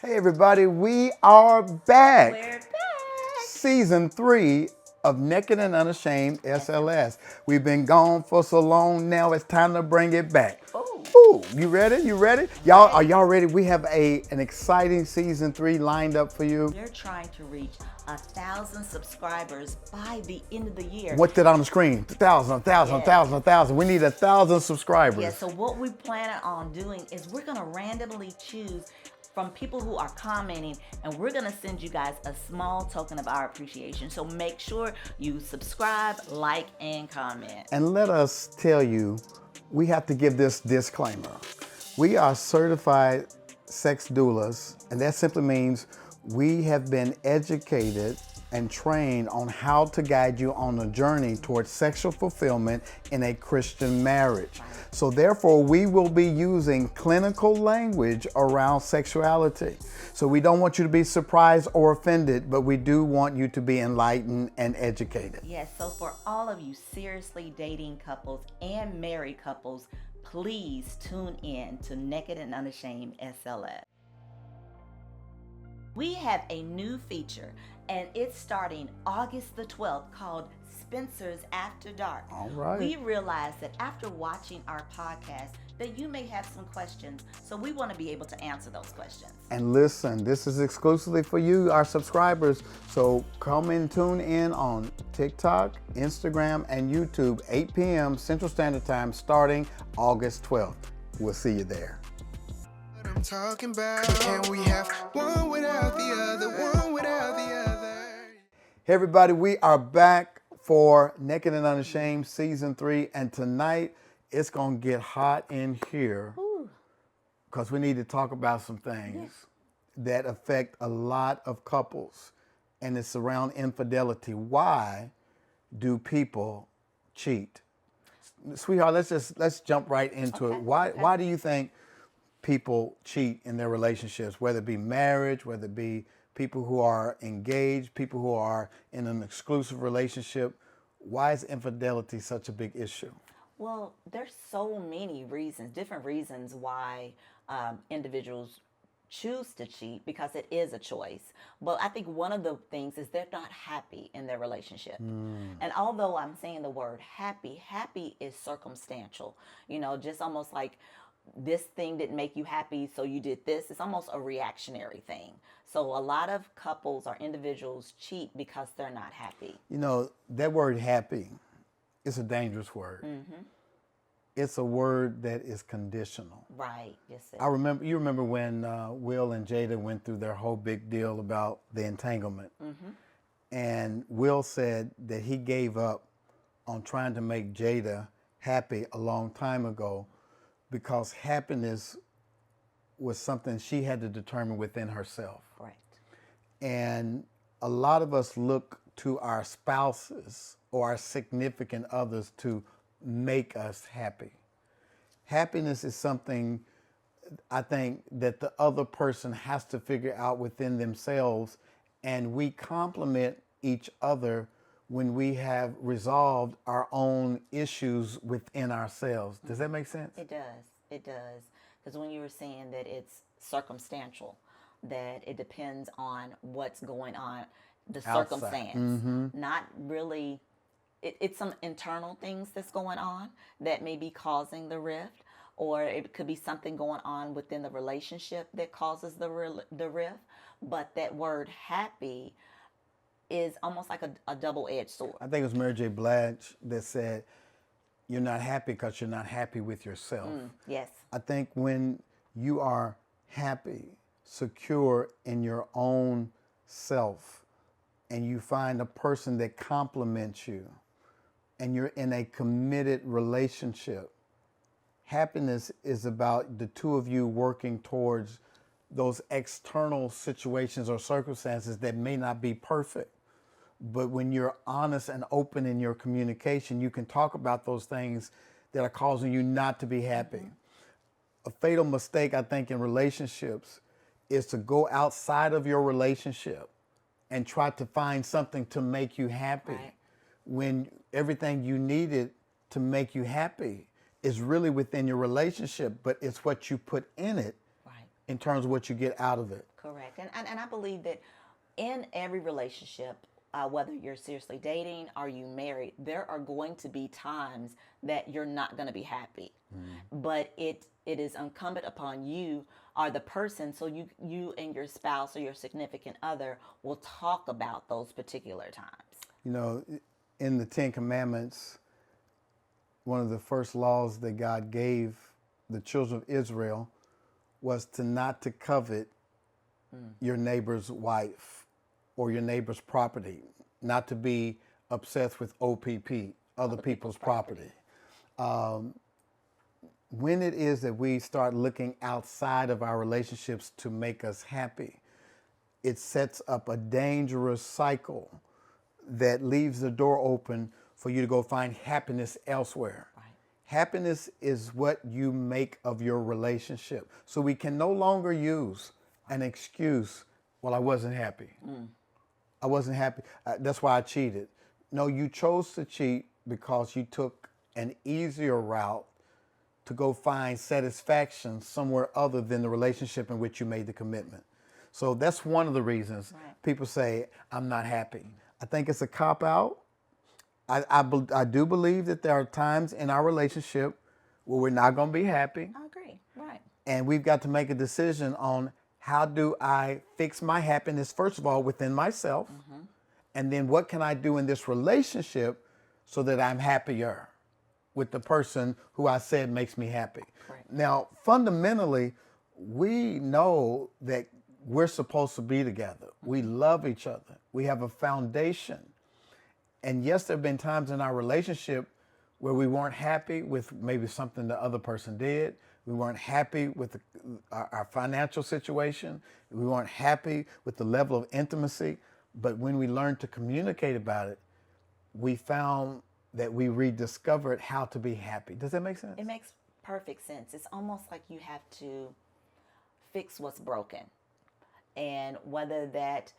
Hey everybody, we are back. We're back. Season 3 of Naked and Unashamed SLS. We've been gone for so long now, it's time to bring it back. Oh. Ooh, you ready? You ready? Y'all, are y'all ready? We have an exciting season 3 lined up for you. We're trying to reach 1,000 subscribers by the end of the year. What's that on the screen? 1,000. We need 1,000 subscribers. Yeah, so what we plan on doing is we're going to randomly choose from people who are commenting, and we're going to send you guys a small token of our appreciation. So make sure you subscribe, like, and comment. And let us tell you, we have to give this disclaimer. We are certified sex doulas, and that simply means we have been educated and trained on how to guide you on a journey towards sexual fulfillment in a Christian marriage. So therefore, we will be using clinical language around sexuality. So we don't want you to be surprised or offended, but we do want you to be enlightened and educated. Yes, so for all of you seriously dating couples and married couples, please tune in to Naked and Unashamed SLS. We have a new feature, and it's starting August the 12th, called Spencer's After Dark. All right. We realized that after watching our podcast that you may have some questions, so we want to be able to answer those questions. And listen, this is exclusively for you, our subscribers. So come and tune in on TikTok, Instagram, and YouTube, 8 p.m. Central Standard Time, starting August 12th. We'll see you there. I'm talking about, can we have one without the other, one without the other? Hey everybody, we are back for Naked and Unashamed Season 3, and tonight it's gonna get hot in here because we need to talk about some things that affect a lot of couples, and it's around infidelity. Why do people cheat? Sweetheart, let's jump right into it. Why do you think people cheat in their relationships, whether it be marriage, whether it be people who are engaged, people who are in an exclusive relationship? Why is infidelity such a big issue? Well, there's so many reasons, different reasons why individuals choose to cheat, because it is a choice. But I think one of the things is they're not happy in their relationship. And although I'm saying the word happy, happy is circumstantial. You know, just almost like this thing didn't make you happy, so you did this. It's almost a reactionary thing. So a lot of couples or individuals cheat because they're not happy. You know, that word happy is a dangerous word. It's a word that is conditional. Right. Yes, sir. You remember when Will and Jada went through their whole big deal about the entanglement. And Will said that he gave up on trying to make Jada happy a long time ago because happiness was something she had to determine within herself. Right. And a lot of us look to our spouses or our significant others to make us happy. Happiness is something I think that the other person has to figure out within themselves, and we complement each other when we have resolved our own issues within ourselves. Does that make sense? It does. It does. Because when you were saying that it's circumstantial, that it depends on what's going on, the Outside. circumstance, not really. It's some internal things that's going on that may be causing the rift, or it could be something going on within the relationship that causes the rift. But that word happy is almost like a double-edged sword. I think it was Mary J. Blige that said, you're not happy because you're not happy with yourself. Yes. I think when you are happy, secure in your own self, and you find a person that complements you, and you're in a committed relationship, happiness is about the two of you working towards those external situations or circumstances that may not be perfect. But when you're honest and open in your communication, you can talk about those things that are causing you not to be happy. A fatal mistake, I think, in relationships is to go outside of your relationship and try to find something to make you happy. Right. When everything you needed to make you happy is really within your relationship, but it's what you put in it Right. in terms of what you get out of it. Correct. And I believe that in every relationship, whether you're seriously dating or you married, there are going to be times that you're not going to be happy. But it is incumbent upon you or the person, so you and your spouse or your significant other will talk about those particular times. You know, in the Ten Commandments, one of the first laws that God gave the children of Israel was to not to covet your neighbor's wife or your neighbor's property, not to be obsessed with OPP, other people's property. When it is that we start looking outside of our relationships to make us happy, it sets up a dangerous cycle that leaves the door open for you to go find happiness elsewhere. Right. Happiness is what you make of your relationship. So we can no longer use an excuse, well, I wasn't happy. I wasn't happy. That's why I cheated. No, you chose to cheat because you took an easier route to go find satisfaction somewhere other than the relationship in which you made the commitment. So that's one of the reasons people say, I'm not happy. I think it's a cop-out. I do believe that there are times in our relationship where we're not going to be happy. I agree. Right. And we've got to make a decision on how do I fix my happiness, first of all, within myself. And then what can I do in this relationship so that I'm happier with the person who I said makes me happy. Right. Now, fundamentally, we know that we're supposed to be together. We love each other. We have a foundation. And yes, there have been times in our relationship where we weren't happy with maybe something the other person did. We weren't happy with our financial situation. We weren't happy with the level of intimacy. But when we learned to communicate about it, we found that we rediscovered how to be happy. Does that make sense? It makes perfect sense. It's almost like you have to fix what's broken. And whether that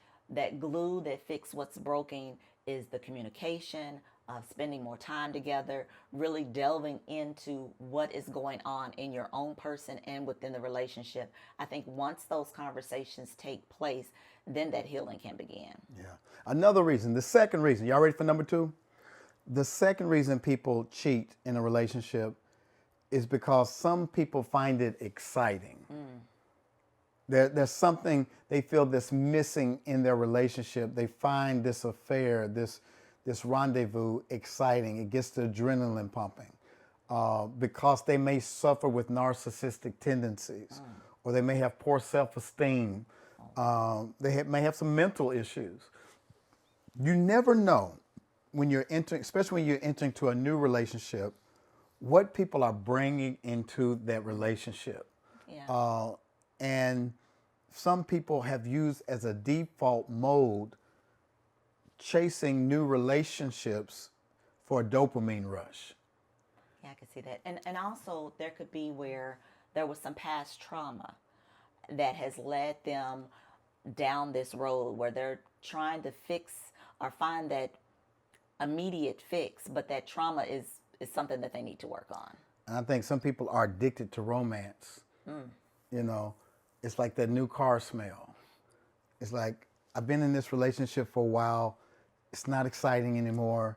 glue that fixes what's broken is the communication, spending more time together, really delving into what is going on in your own person and within the relationship. I think once those conversations take place, then that healing can begin. Yeah. Another reason, the second reason, y'all ready for number 2? The second reason people cheat in a relationship is because some people find it exciting. There's something they feel that's missing in their relationship. They find this affair, this rendezvous exciting. It gets the adrenaline pumping because they may suffer with narcissistic tendencies or they may have poor self-esteem. They may have some mental issues. You never know when you're entering, especially when you're entering to a new relationship, what people are bringing into that relationship. Yeah. And some people have used as a default mode chasing new relationships for a dopamine rush. Yeah, I can see that. And also there could be where there was some past trauma that has led them down this road where they're trying to fix or find that immediate fix, but that trauma is something that they need to work on. And I think some people are addicted to romance. You know, it's like that new car smell. It's like, I've been in this relationship for a while. It's not exciting anymore.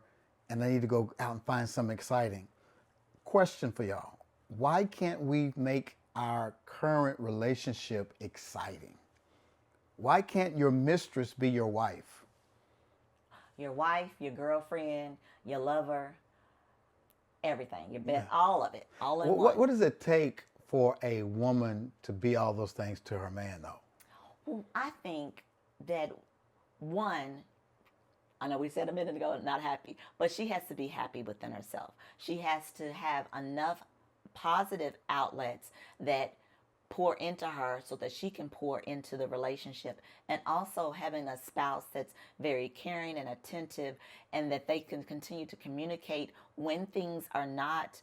And I need to go out and find something exciting. Question for y'all. Why can't we make our current relationship exciting? Why can't your mistress be your wife? Your wife, your girlfriend, your lover, everything, your best, all of it, all in one. What does it take for a woman to be all those things to her man, though? Well, I think that one, I know we said a minute ago, not happy, but she has to be happy within herself. She has to have enough positive outlets that pour into her so that she can pour into the relationship, and also having a spouse that's very caring and attentive and that they can continue to communicate when things are not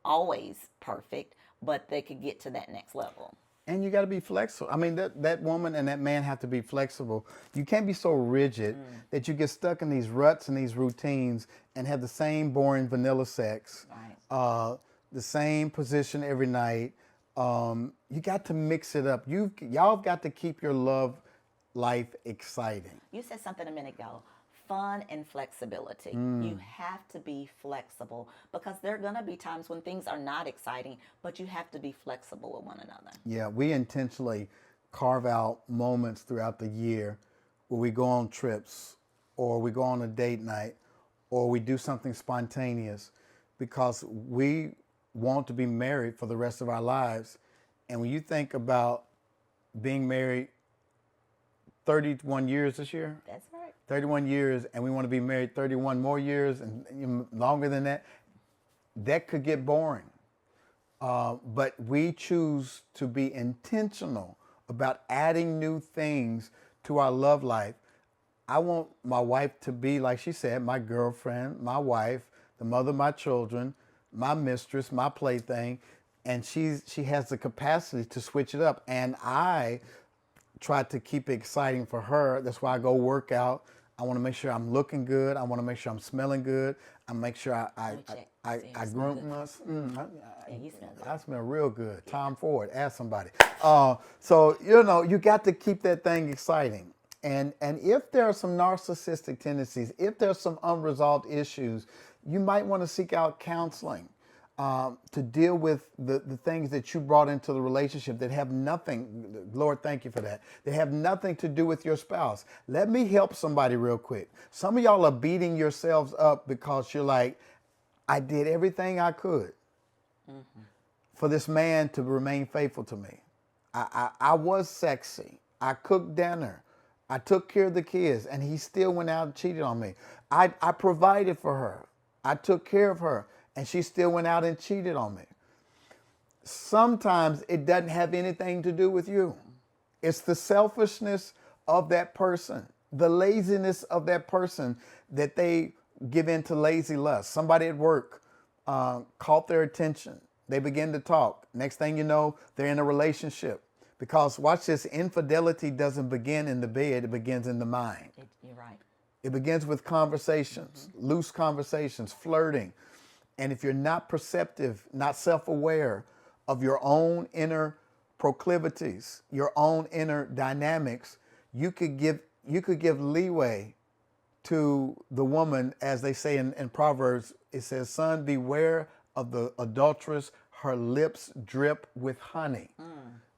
always perfect, but they could get to that next level. And you got to be flexible. I mean, that woman and that man have to be flexible. You can't be so rigid that you get stuck in these ruts and these routines and have the same boring vanilla sex, Right. the same position every night, You got to mix it up. Y'all got to keep your love life exciting. You said something a minute ago. Fun and flexibility. You have to be flexible because there are going to be times when things are not exciting, but you have to be flexible with one another. Yeah, we intentionally carve out moments throughout the year where we go on trips or we go on a date night or we do something spontaneous because we want to be married for the rest of our lives. And when you think about being married 31 years this year, That's right. 31 years, and we want to be married 31 more years and even longer than that, that could get boring. But we choose to be intentional about adding new things to our love life. I want my wife to be, like she said, my girlfriend, my wife, the mother of my children, my mistress, my plaything, and she has the capacity to switch it up. And I try to keep it exciting for her. That's why I go work out. I want to make sure I'm looking good. I want to make sure I'm smelling good. I make sure I groom us. I smell real good. Tom Ford, ask somebody. So you got to keep that thing exciting. And if there are some narcissistic tendencies, if there's some unresolved issues, you might want to seek out counseling to deal with the things that you brought into the relationship that have nothing, Lord, thank you for that, they have nothing to do with your spouse. Let me help somebody real quick. Some of y'all are beating yourselves up because you're like, I did everything I could for this man to remain faithful to me. I was sexy. I cooked dinner. I took care of the kids, and he still went out and cheated on me. I provided for her. I took care of her, and she still went out and cheated on me. Sometimes it doesn't have anything to do with you. It's the selfishness of that person, the laziness of that person that they give in to lazy lust. Somebody at work caught their attention. They begin to talk. Next thing you know, they're in a relationship. Because watch this, infidelity doesn't begin in the bed, it begins in the mind. You're right. It begins with conversations, loose conversations, flirting. And if you're not perceptive, not self-aware of your own inner proclivities, your own inner dynamics, you could give leeway to the woman, as they say in Proverbs. It says, son, beware of the adulteress, her lips drip with honey.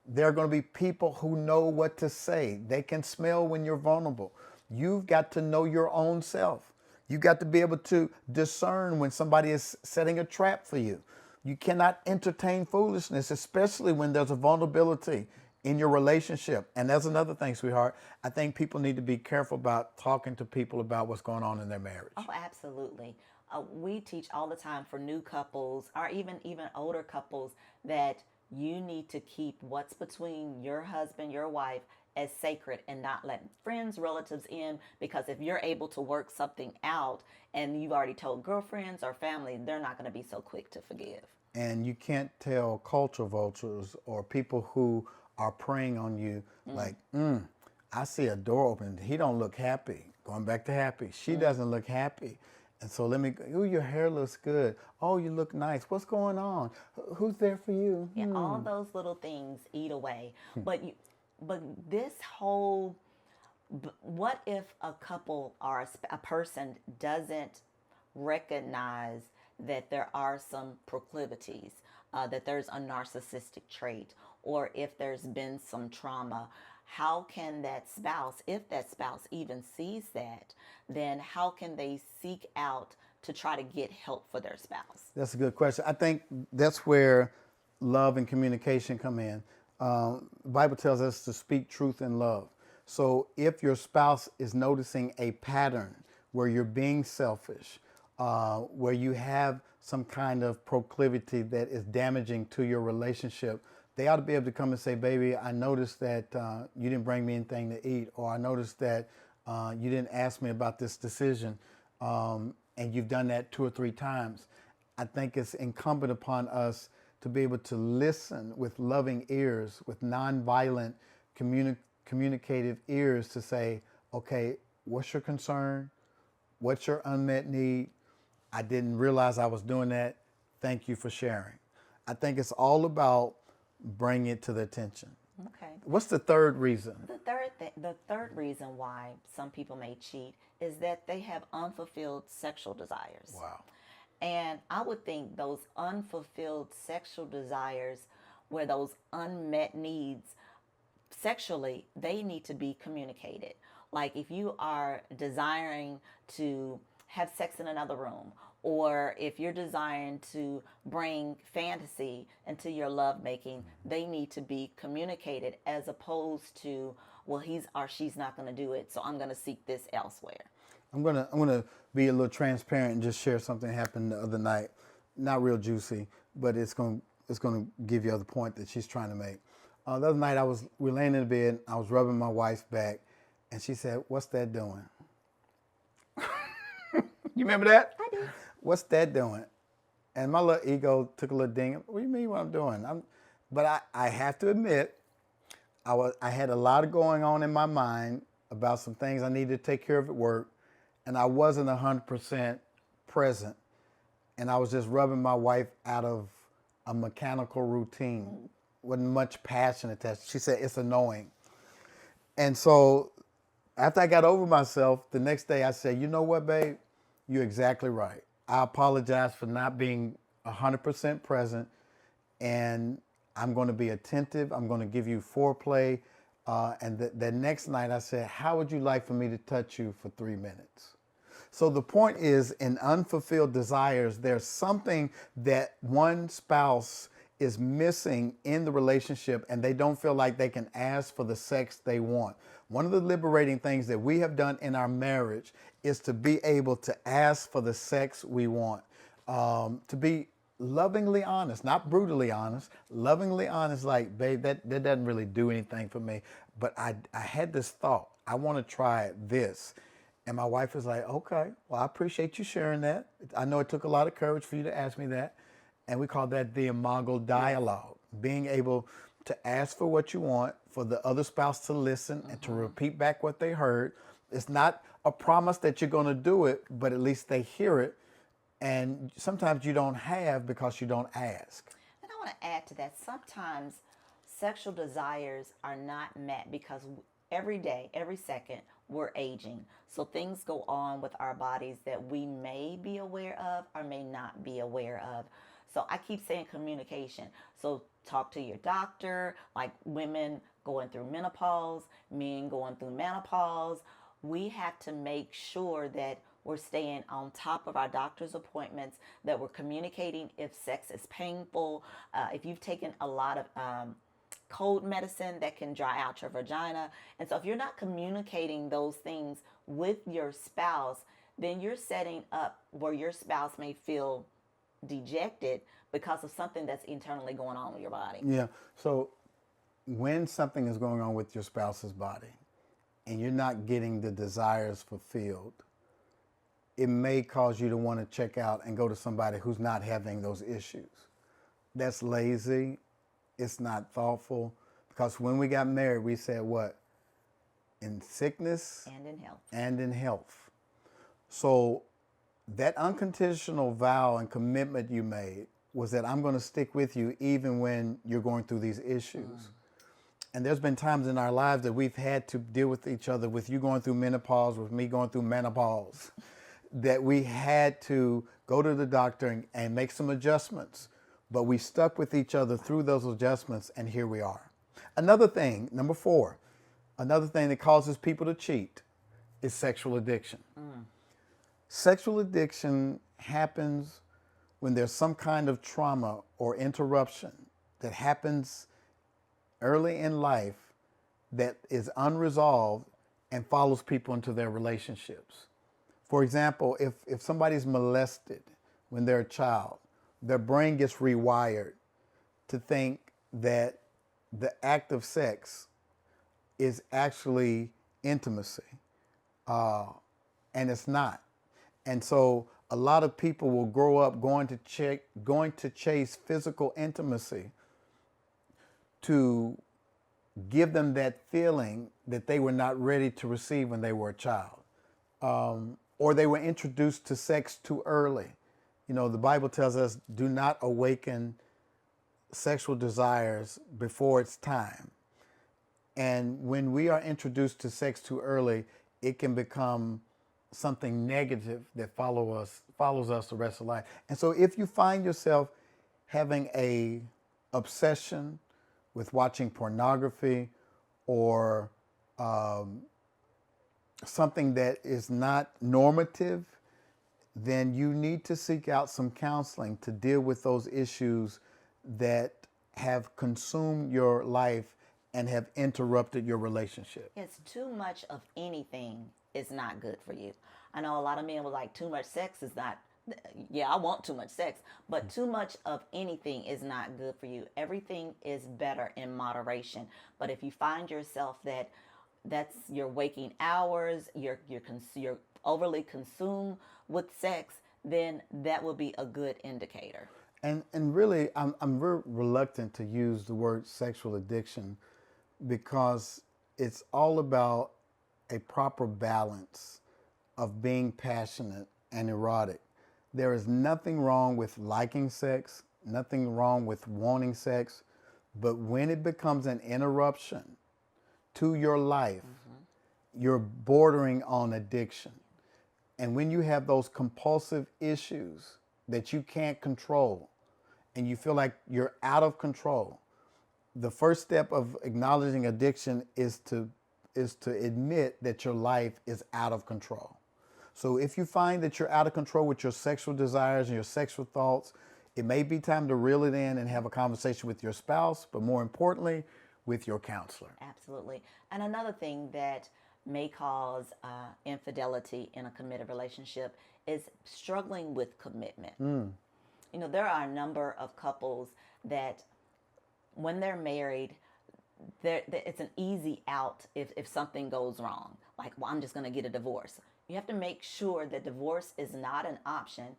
There are going to be people who know what to say. They can smell when you're vulnerable. You've got to know your own self. You've got to be able to discern when somebody is setting a trap for you. You cannot entertain foolishness, especially when there's a vulnerability in your relationship. And that's another thing, sweetheart. I think people need to be careful about talking to people about what's going on in their marriage. Oh, absolutely. We teach all the time for new couples or even older couples that you need to keep what's between your husband, your wife, as sacred and not let friends, relatives in, because if you're able to work something out and you've already told girlfriends or family, they're not going to be so quick to forgive. And you can't tell culture vultures or people who are preying on you like, I see a door open. He don't look happy. Going back to happy. She doesn't look happy. And so let me, ooh, your hair looks good. Oh, you look nice. What's going on? Who's there for you? Yeah, all those little things eat away. But this whole, what if a couple or a person doesn't recognize that there are some proclivities, that there's a narcissistic trait, or if there's been some trauma? How can that spouse, if that spouse even sees that, then how can they seek out to try to get help for their spouse? That's a good question. I think that's where love and communication come in. The Bible tells us to speak truth in love. So if your spouse is noticing a pattern where you're being selfish, where you have some kind of proclivity that is damaging to your relationship, they ought to be able to come and say, baby, I noticed that you didn't bring me anything to eat, or I noticed that you didn't ask me about this decision, and you've done that 2 or 3 times. I think it's incumbent upon us to be able to listen with loving ears, with nonviolent communicative ears to say, okay, what's your concern? What's your unmet need? I didn't realize I was doing that. Thank you for sharing. I think it's all about bring it to the attention. Okay. What's the third reason? The third reason why some people may cheat is that they have unfulfilled sexual desires. Wow. And I would think those unfulfilled sexual desires, where those unmet needs sexually, they need to be communicated. Like if you are desiring to have sex in another room, or if you're desiring to bring fantasy into your lovemaking, they need to be communicated, as opposed to, well, he's or she's not going to do it, so I'm going to seek this elsewhere. I'm gonna be a little transparent and just share something that happened the other night. Not real juicy, but it's gonna give you the point that she's trying to make. The other night we were laying in the bed. I was rubbing my wife's back, and she said, "What's that doing?" You remember that? I do. What's that doing? And my little ego took a little ding. What do you mean what I'm doing? But I have to admit, I had a lot going on in my mind about some things I needed to take care of at work, and I wasn't 100% present. And I was just rubbing my wife out of a mechanical routine. Wasn't much passion attached. She said, it's annoying. And so after I got over myself, the next day I said, you know what, babe? You're exactly right. I apologize for not being 100% present, and I'm going to be attentive. I'm going to give you foreplay. And the next night I said, how would you like for me to touch you for 3 minutes? So the point is, in unfulfilled desires, there's something that one spouse is missing in the relationship, and they don't feel like they can ask for the sex they want. One of the liberating things that we have done in our marriage is to be able to ask for the sex we want, to be lovingly honest, not brutally honest, lovingly honest, like, babe, that doesn't really do anything for me, but I had this thought, I want to try this. And my wife was like, okay, well, I appreciate you sharing that. I know it took a lot of courage for you to ask me that. And we call that the imago dialogue, being able to ask for what you want, for the other spouse to listen and to repeat back what they heard. It's not a promise that you're going to do it, but at least they hear it. And sometimes you don't have because you don't ask. And I want to add to that, sometimes sexual desires are not met because every day, every second, we're aging. So things go on with our bodies that we may be aware of or may not be aware of. So I keep saying communication. So talk to your doctor, like women going through menopause, men going through menopause. We have to make sure that we're staying on top of our doctor's appointments, that we're communicating if sex is painful, if you've taken a lot of cold medicine that can dry out your vagina. And so if you're not communicating those things with your spouse, then you're setting up where your spouse may feel dejected because of something that's internally going on with your body. Yeah. So when something is going on with your spouse's body and you're not getting the desires fulfilled, it may cause you to want to check out and go to somebody who's not having those issues. That's lazy. It's not thoughtful. Because when we got married, we said what? In sickness And in health. and in health. So that unconditional vow and commitment you made was that I'm going to stick with you even when you're going through these issues. And there's been times in our lives that we've had to deal with each other, with you going through menopause, with me going through menopause, that we had to go to the doctor and make some adjustments. But we stuck with each other through those adjustments, and here we are. Another thing, number 4, another thing that causes people to cheat is sexual addiction. Sexual addiction happens when there's some kind of trauma or interruption that happens early in life that is unresolved and follows people into their relationships. For example, if somebody's molested when they're a child, their brain gets rewired to think that the act of sex is actually intimacy, and it's not. And so a lot of people will grow up going to chase physical intimacy to give them that feeling that they were not ready to receive when they were a child. Or they were introduced to sex too early. You know, the Bible tells us, do not awaken sexual desires before it's time. And when we are introduced to sex too early, it can become something negative that follows us the rest of life. And so if you find yourself having a obsession with watching pornography or something that is not normative, then you need to seek out some counseling to deal with those issues that have consumed your life and have interrupted your relationship. It's too much of anything is not good for you. I know a lot of men were like, too much sex is not, yeah, I want too much sex, but too much of anything is not good for you. Everything is better in moderation. But if you find yourself that's your waking hours, you're overly consumed with sex, then that will be a good indicator. And really, I'm very reluctant to use the word sexual addiction because it's all about a proper balance of being passionate and erotic. There is nothing wrong with liking sex, nothing wrong with wanting sex, but when it becomes an interruption to your life, you're bordering on addiction. And when you have those compulsive issues that you can't control and you feel like you're out of control, the first step of acknowledging addiction is to admit that your life is out of control. So if you find that you're out of control with your sexual desires and your sexual thoughts, it may be time to reel it in and have a conversation with your spouse, but more importantly, with your counselor. Absolutely. And another thing that may cause infidelity in a committed relationship is struggling with commitment. You know, there are a number of couples that when they're married, it's an easy out if something goes wrong. Like, well, I'm just going to get a divorce. You have to make sure that divorce is not an option.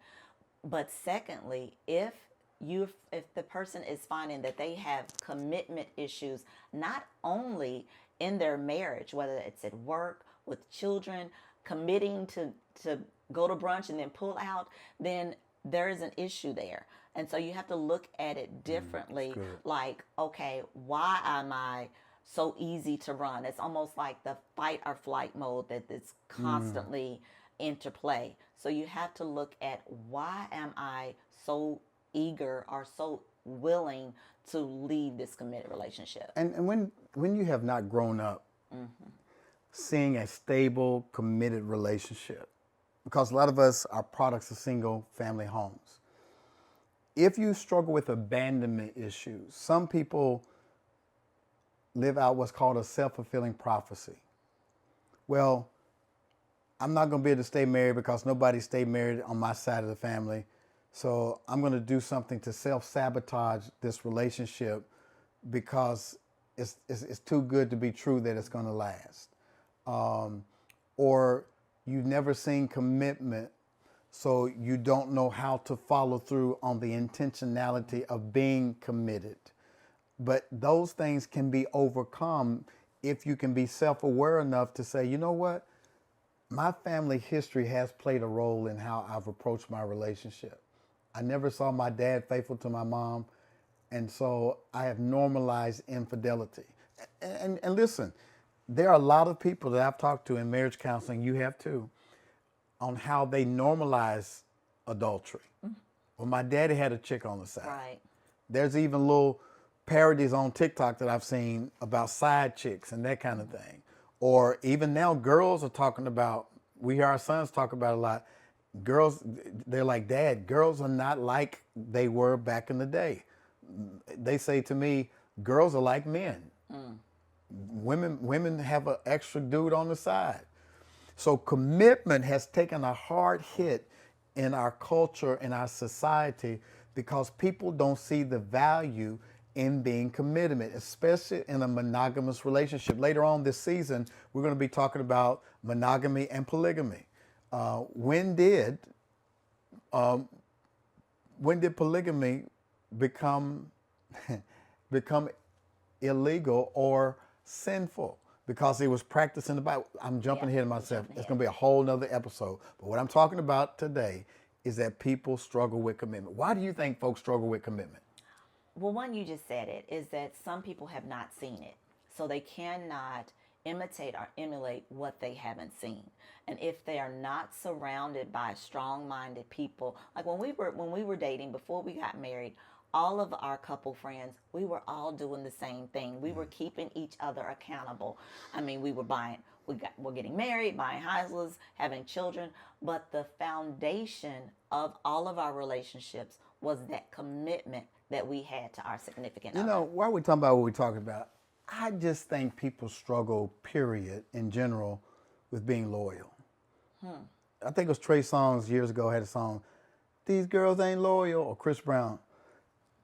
But secondly, if the person is finding that they have commitment issues, not only in their marriage, whether it's at work, with children, committing to go to brunch and then pull out, then there is an issue there. And so you have to look at it differently. Like, okay, why am I so easy to run? It's almost like the fight or flight mode that is constantly interplay. So you have to look at, why am I so eager or so willing to leave this committed relationship? And when you have not grown up seeing a stable, committed relationship, because a lot of us are products of single family homes. If you struggle with abandonment issues, some people live out what's called a self-fulfilling prophecy. Well, I'm not going to be able to stay married because nobody stayed married on my side of the family. So I'm going to do something to self-sabotage this relationship because it's too good to be true that it's going to last. Or you've never seen commitment, so you don't know how to follow through on the intentionality of being committed. But those things can be overcome if you can be self-aware enough to say, you know what? My family history has played a role in how I've approached my relationship. I never saw my dad faithful to my mom, and so I have normalized infidelity. And listen, there are a lot of people that I've talked to in marriage counseling, you have too, on how they normalize adultery. Well, my daddy had a chick on the side. Right. There's even little parodies on TikTok that I've seen about side chicks and that kind of thing. Or even now, girls are talking about, we hear our sons talk about a lot, girls, they're like, Dad, girls are not like they were back in the day. They say to me, girls are like men. Women have an extra dude on the side. So commitment has taken a hard hit in our culture, in our society, because people don't see the value in being committed, especially in a monogamous relationship. Later on this season, we're going to be talking about monogamy and polygamy. When did polygamy become illegal or sinful? Because it was practiced in the Bible. I'm jumping ahead of myself. It's going to be a whole nother episode. But what I'm talking about today is that people struggle with commitment. Why do you think folks struggle with commitment? Well, one, you just said it, is that some people have not seen it. So they cannot imitate or emulate what they haven't seen. And if they are not surrounded by strong-minded people, like when we were dating before we got married, all of our couple friends, we were all doing the same thing. We were keeping each other accountable. I mean, we're getting married, buying houses, having children, but the foundation of all of our relationships was that commitment that we had to our significant You other. know, while we're talking about what we're talking about, I just think people struggle, period, in general, with being loyal. I think it was Trey Songz years ago had a song, "These Girls Ain't Loyal," or Chris Brown.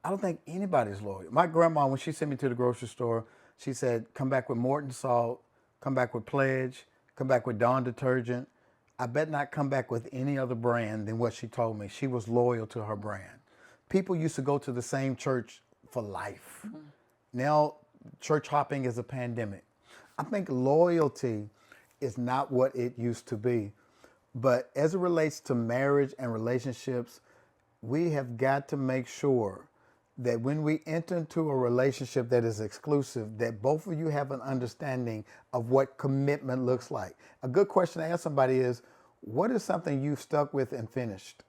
I don't think anybody's loyal. My grandma, when she sent me to the grocery store, she said, "Come back with Morton salt, come back with Pledge, come back with Dawn detergent. I bet not come back with any other brand than what she told me." She was loyal to her brand. People used to go to the same church for life. Now, church hopping is a pandemic. I think loyalty is not what it used to be. But as it relates to marriage and relationships, we have got to make sure that when we enter into a relationship that is exclusive, that both of you have an understanding of what commitment looks like. A good question to ask somebody is, what is something you've stuck with and finished?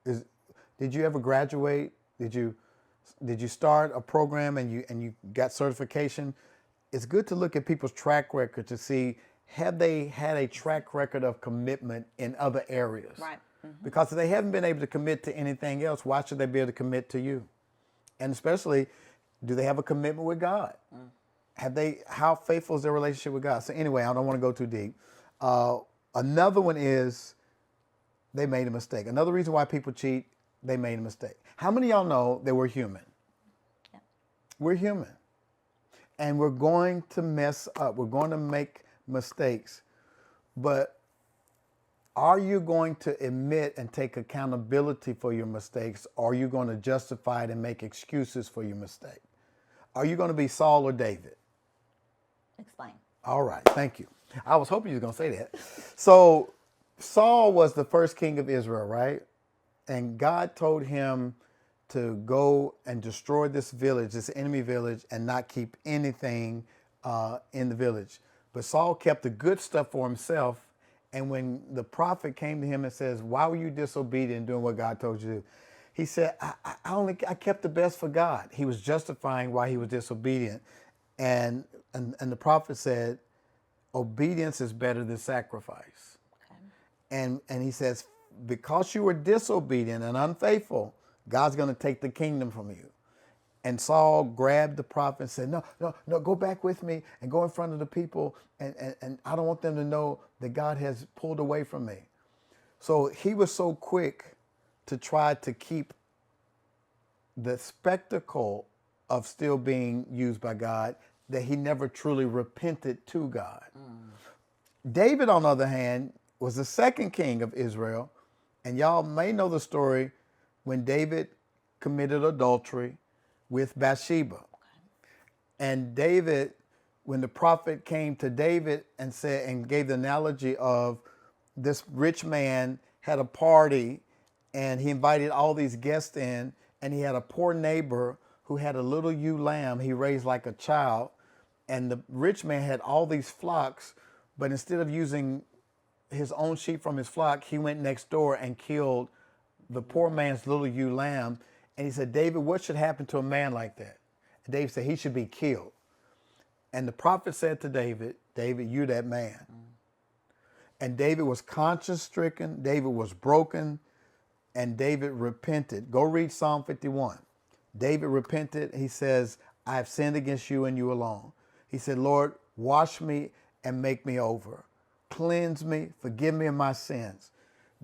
Did you ever graduate? Did you start a program and you got certification? It's good to look at people's track record to see, have they had a track record of commitment in other areas? Right. Because if they haven't been able to commit to anything else, why should they be able to commit to you? And especially, do they have a commitment with God? How faithful is their relationship with God? So anyway, I don't want to go too deep. Another one is they made a mistake. Another reason why people cheat, they made a mistake. How many of y'all know that we're human? Yeah. We're human. And we're going to mess up. We're going to make mistakes. But are you going to admit and take accountability for your mistakes? Or are you going to justify it and make excuses for your mistake? Are you going to be Saul or David? Explain. All right, thank you. I was hoping you were going to say that. So Saul was the first king of Israel, right? And God told him to go and destroy this village, this enemy village, and not keep anything in the village. But Saul kept the good stuff for himself. And when the prophet came to him and says, "Why were you disobedient in doing what God told you to do?" He said, I kept the best for God. He was justifying why he was disobedient. And the prophet said, obedience is better than sacrifice. Okay. And he says, because you were disobedient and unfaithful, God's going to take the kingdom from you. And Saul grabbed the prophet and said, no, go back with me and go in front of the people. And I don't want them to know that God has pulled away from me. So he was so quick to try to keep the spectacle of still being used by God that he never truly repented to God. David, on the other hand, was the second king of Israel. And y'all may know the story when David committed adultery with Bathsheba. And David, when the prophet came to David and said, and gave the analogy of this rich man had a party and he invited all these guests in, and he had a poor neighbor who had a little ewe lamb he raised like a child. And the rich man had all these flocks, but instead of using his own sheep from his flock, he went next door and killed the poor man's little ewe lamb. And he said, David, what should happen to a man like that? And David said, he should be killed. And the prophet said to David, David, you're that man. And David was conscience stricken. David was broken. And David repented. Go read Psalm 51. David repented. He says, I have sinned against you and you alone. He said, Lord, wash me and make me over. Cleanse me, forgive me of my sins.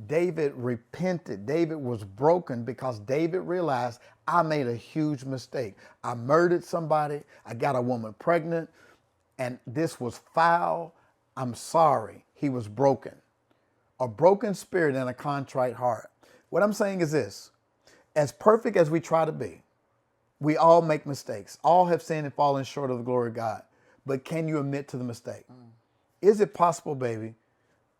David repented. David was broken because David realized I made a huge mistake. I murdered somebody. I got a woman pregnant, and this was foul. I'm sorry. He was broken. A broken spirit and a contrite heart. What I'm saying is this: as perfect as we try to be, we all make mistakes. All have sinned and fallen short of the glory of God. But can you admit to the mistake? Is it possible, baby,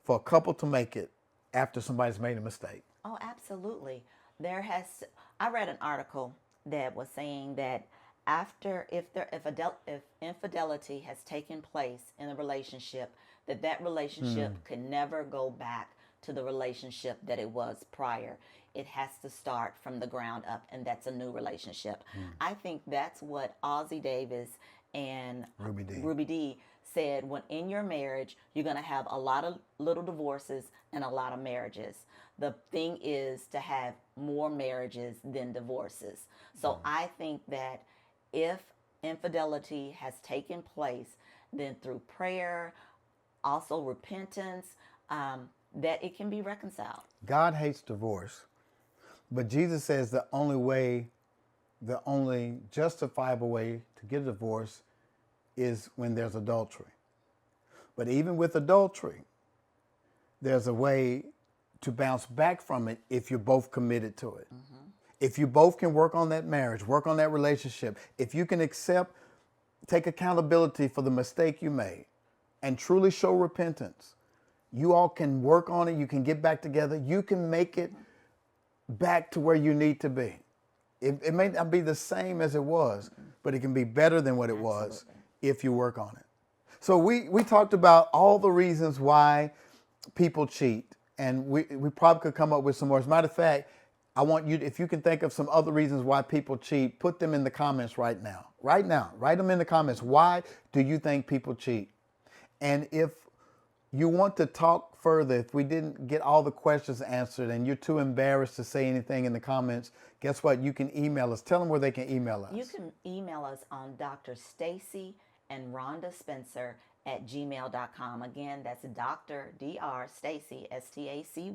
for a couple to make it after somebody's made a mistake? Oh, absolutely. I read an article that was saying that after if infidelity has taken place in a relationship, that relationship could never go back to the relationship that it was prior. It has to start from the ground up, and that's a new relationship. I think that's what Ozzie Davis and Ruby D said. When in your marriage, you're going to have a lot of little divorces and a lot of marriages. The thing is to have more marriages than divorces. So I think that if infidelity has taken place, then through prayer, also repentance, that it can be reconciled. God hates divorce, but Jesus says the only justifiable way to get a divorce is when there's adultery. But even with adultery, there's a way to bounce back from it if you're both committed to it. If you both can work on that marriage, work on that relationship, if you can take accountability for the mistake you made and truly show repentance, you all can work on it. You can get back together. You can make it back to where you need to be. It may not be the same as it was, but it can be better than what it was if you work on it. So we talked about all the reasons why people cheat, and we probably could come up with some more. As a matter of fact, I want you, if you can think of some other reasons why people cheat, put them in the comments right now. Right now, write them in the comments. Why do you think people cheat? And if you want to talk further, if we didn't get all the questions answered and you're too embarrassed to say anything in the comments, guess what? You can email us. Tell them where they can email us. You can email us on Dr. Stacy and Rhonda Spencer at gmail.com. Again, that's Dr. Dr. Stacy, Stacy,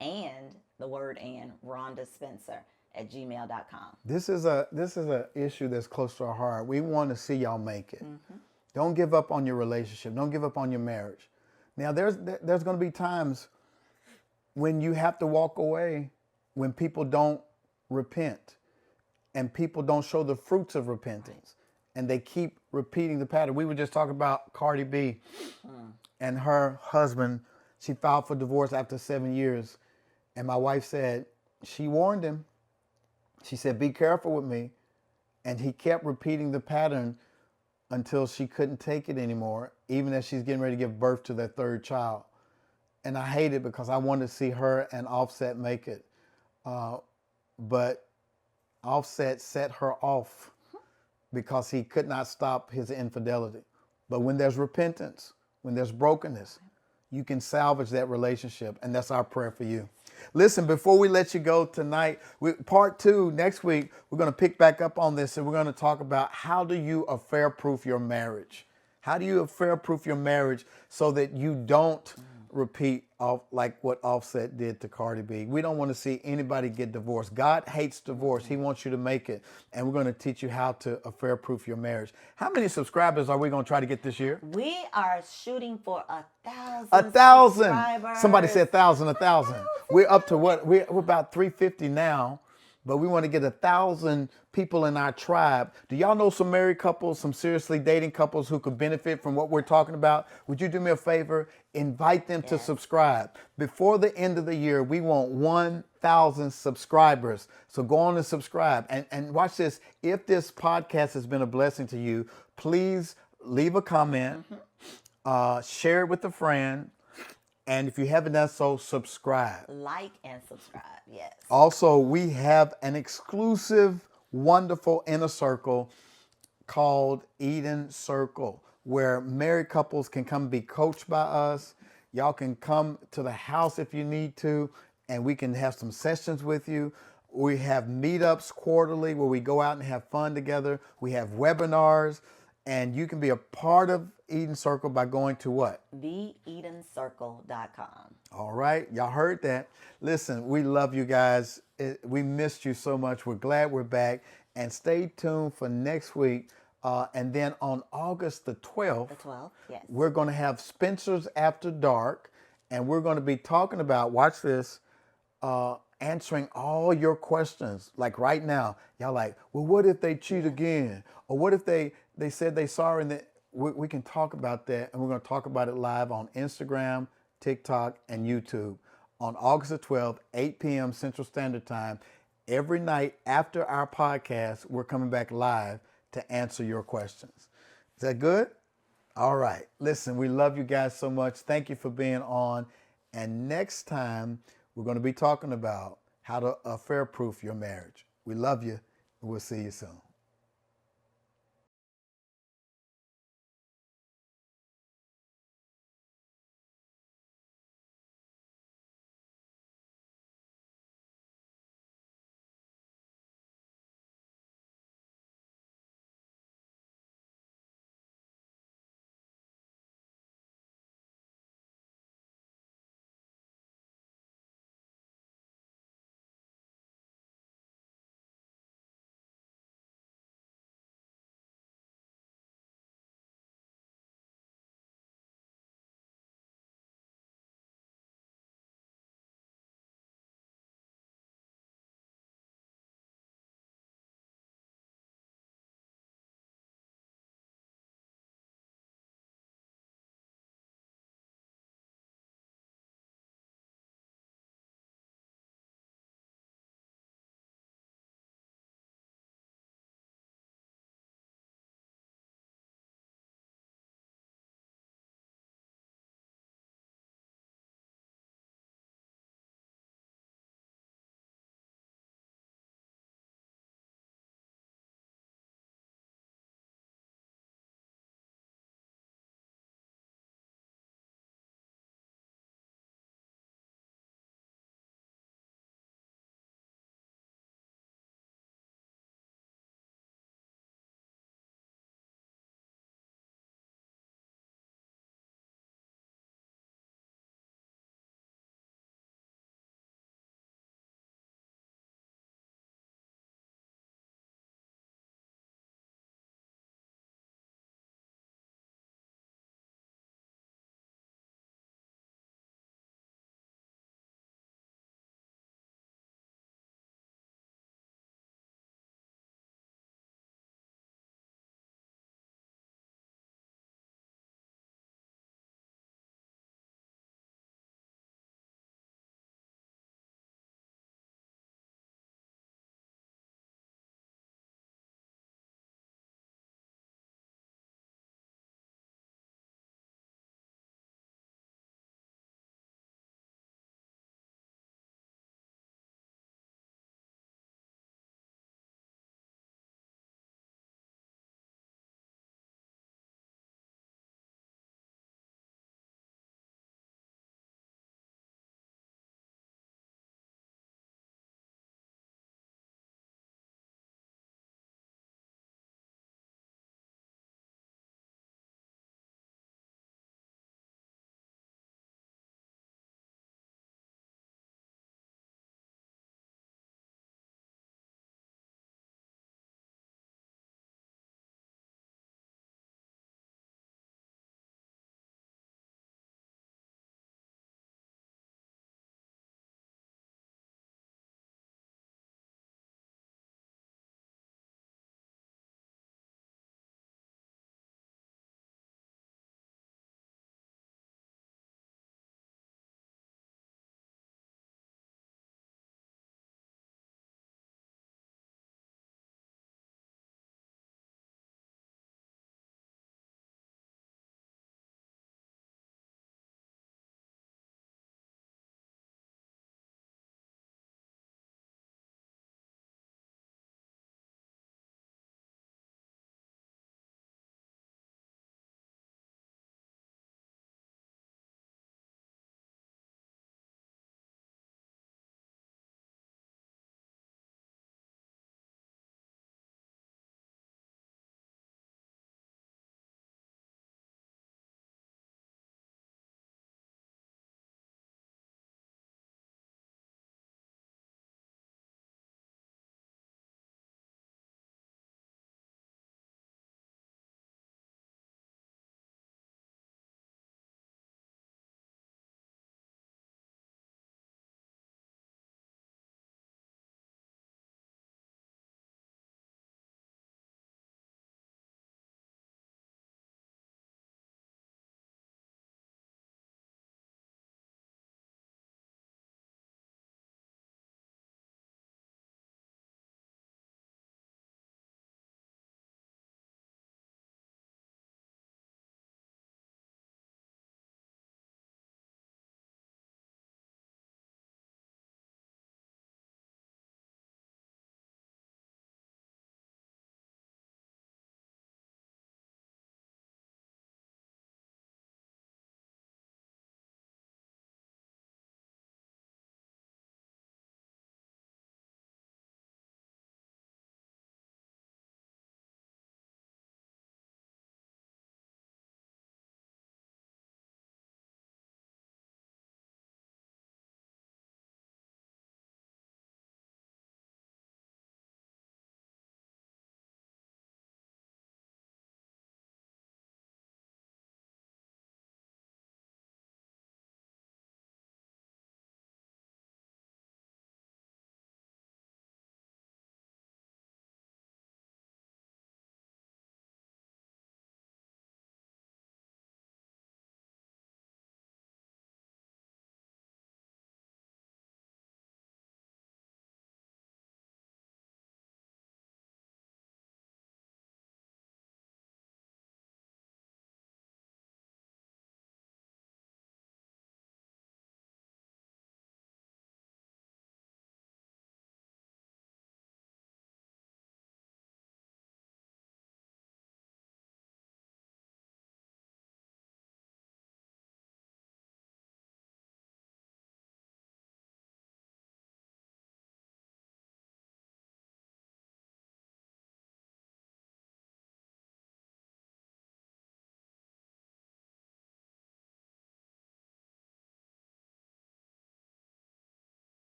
and the word and Rhonda Spencer at gmail.com. This is a issue that's close to our heart. We want to see y'all make it. Don't give up on your relationship. Don't give up on your marriage. Now, there's going to be times when you have to walk away, when people don't repent and people don't show the fruits of repentance, and they keep repeating the pattern. We were just talking about Cardi B and her husband. She filed for divorce after 7 years. And my wife said, she warned him. She said, be careful with me. And he kept repeating the pattern until she couldn't take it anymore, even as she's getting ready to give birth to their third child. And I hate it because I wanted to see her and Offset make it. But Offset set her off because he could not stop his infidelity. But when there's repentance, when there's brokenness, you can salvage that relationship. And that's our prayer for you. Listen, before we let you go tonight, part 2, next week, we're going to pick back up on this, and we're going to talk about how do you affair-proof your marriage? How do you affair-proof your marriage so that you don't repeat like what Offset did to Cardi B? We don't want to see anybody get divorced. God hates divorce. He wants you to make it, and we're going to teach you how to affair-proof your marriage. How many subscribers are we going to try to get this year? We are shooting for 1,000. 1,000. Subscribers. Somebody said 1,000. We're up to what? We're about 350 now, but we want to get 1,000 people in our tribe. Do y'all know some married couples, some seriously dating couples who could benefit from what we're talking about? Would you do me a favor? Invite them to subscribe. Before the end of the year, we want 1,000 subscribers. So go on and subscribe. And watch this. If this podcast has been a blessing to you, please leave a comment, share it with a friend. And if you haven't done so, subscribe. Like and subscribe, yes. Also, we have an exclusive, wonderful inner circle called Eden Circle, where married couples can come be coached by us. Y'all can come to the house if you need to, and we can have some sessions with you. We have meetups quarterly where we go out and have fun together. We have webinars, and you can be a part of Eden Circle by going to what? TheEdenCircle.com. All right. Y'all heard that. Listen, we love you guys. We missed you so much. We're glad we're back. And stay tuned for next week. And then on August the 12th, yes, we're going to have Spencer's After Dark. And we're going to be talking about, watch this, answering all your questions. Like right now, y'all like, well, what if they cheat again? Or what if they said they sorry? And that we can talk about that. And we're going to talk about it live on Instagram, TikTok, and YouTube on August the 12th, 8 p.m. Central Standard Time. Every night after our podcast, we're coming back live to answer your questions. Is that good? All right. Listen, we love you guys so much. Thank you for being on. And next time, we're going to be talking about how to affair-proof your marriage. We love you. We'll see you soon.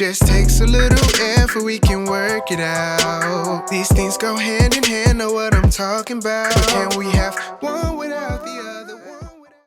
Just takes a little effort, we can work it out. These things go hand in hand, know what I'm talking about. Can we have one without the other?